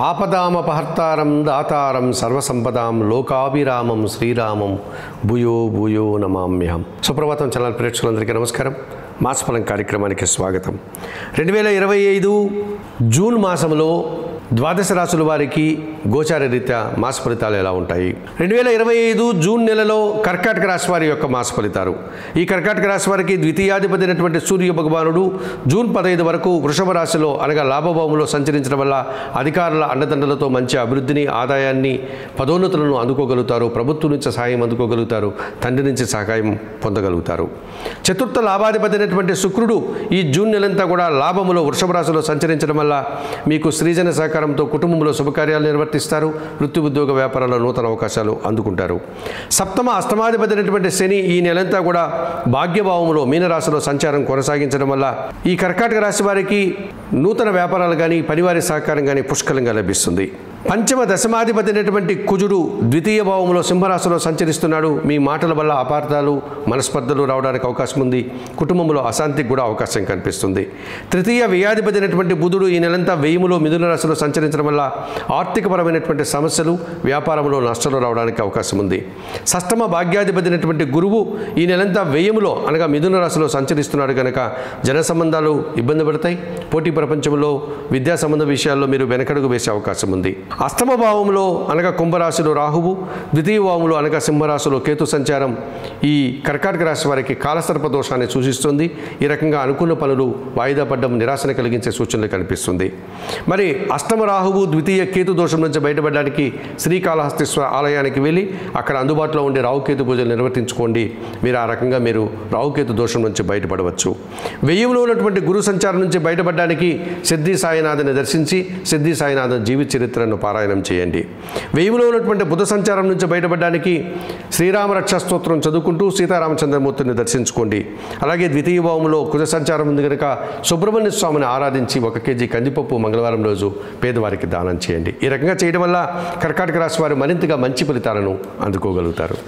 ఆపదామపహర్తారం దాతారం సర్వసంపదాం లోకాభిరామం శ్రీరామం భూయో భూయో నమామ్యహం. సుప్రభాతం ఛానల్ ప్రేక్షకులందరికీ నమస్కారం. మాసఫలం కార్యక్రమానికి స్వాగతం. 2025 జూన్ మాసంలో ద్వాదశ రాశుల వారికి గోచార రీత్యా మాస ఫలితాలు ఎలా ఉంటాయి? 2025 జూన్ నెలలో కర్కాటక రాశి వారి యొక్క మాస ఫలితాలు. ఈ కర్కాటక రాశి వారికి ద్వితీయాధిపతి అయినటువంటి సూర్య భగవానుడు జూన్ 15 వరకు వృషభ రాశిలో అనగా లాభభావంలో సంచరించడం వల్ల అధికారుల అండదండలతో మంచి అభివృద్ధిని, ఆదాయాన్ని, పదోన్నతులను అందుకోగలుగుతారు. ప్రభుత్వం నుంచి సహాయం అందుకోగలుగుతారు. తండ్రి నుంచి సహాయం పొందగలుగుతారు. చతుర్థ లాభాధిపతి అయినటువంటి శుక్రుడు ఈ జూన్ నెలంతా కూడా లాభములో వృషభ రాశిలో సంచరించడం వల్ల మీకు స్త్రీజన సహకారంతో కుటుంబంలో శుభకార్యాలు నిర్వర్తిస్తారు. వృత్తి, ఉద్యోగ, వ్యాపారాల్లో నూతన అవకాశాలు అందుకుంటారు. సప్తమ అష్టమాధిపతి అయినటువంటి శని ఈ నెలంతా కూడా భాగ్యభావంలో మీనరాశిలో సంచారం కొనసాగించడం వల్ల ఈ కర్కాటక రాశి వారికి నూతన వ్యాపారాలు కానీ పనివారి సహకారం కానీ పుష్కలంగా లభిస్తుంది. పంచమ దశమాధిపతి అయినటువంటి కుజుడు ద్వితీయ భావంలో సింహరాశిలో సంచరిస్తున్నాడు. మీ మాటల వల్ల అపార్థాలు, మనస్పర్ధలు రావడానికి అవకాశం ఉంది. కుటుంబంలో అశాంతికి కూడా అవకాశం కనిపిస్తుంది. తృతీయ వ్యయాధిపతి అయినటువంటి బుధుడు ఈ నెలంతా వ్యయములో మిథున రాశిలో సంచరించడం వల్ల ఆర్థికపరమైనటువంటి సమస్యలు, వ్యాపారంలో నష్టాలు రావడానికి అవకాశం ఉంది. షష్టమ భాగ్యాధిపతి అయినటువంటి గురువు ఈ నెలంతా వ్యయములో అనగా మిథున రాశిలో సంచరిస్తున్నాడు కనుక జన సంబంధాలు ఇబ్బంది పడతాయి. పోటీ ప్రపంచంలో విద్యా సంబంధ విషయాల్లో మీరు వెనకడుగు వేసే అవకాశం ఉంది. అష్టమ భావంలో అనగా కుంభరాశిలో రాహువు, ద్వితీయ భావంలో అనగా సింహరాశిలో కేతు సంచారం ఈ కర్కాటక రాశి వారికి కాలసర్ప దోషాన్ని సూచిస్తుంది. ఈ రకంగా అనుకున్న పనులు వాయిదా పడ్డం నిరాశను కలిగించే సూచనలు కనిపిస్తుంది. మరి అష్టమ రాహువు ద్వితీయ కేతు దోషం నుంచి బయటపడడానికి శ్రీకాళహస్తీశ్వర ఆలయానికి వెళ్ళి అక్కడ అందుబాటులో ఉండే రాహుకేతు పూజలు నిర్వర్తించుకోండి. మీరు ఆ రకంగా మీరు రాహుకేతు దోషం నుంచి బయటపడవచ్చు. వ్యయంలో ఉన్నటువంటి గురు సంచారం నుంచి బయటపడడానికి సిద్ధి సాయినాథుని దర్శించి సిద్ధి సాయినాథ జీవిత చరిత్రను పారాయణం చేయండి. వ్యయంలో ఉన్నటువంటి బుధ సంచారం నుంచి బయటపడడానికి శ్రీరామ రక్షా స్తోత్రం చదువుకుంటూ సీతారామచంద్రమూర్తిని దర్శించుకోండి. అలాగే ద్వితీయ భావంలో కుజ సంచారం ఉంది కనుక సుబ్రహ్మణ్య స్వామిని ఆరాధించి 1 కేజీ కందిపప్పు మంగళవారం రోజు పేదవారికి దానం చేయండి. ఈ రకంగా చేయడం వల్ల కర్కాటక రాశి వారు మరింతగా మంచి ఫలితాలను అందుకోగలుగుతారు.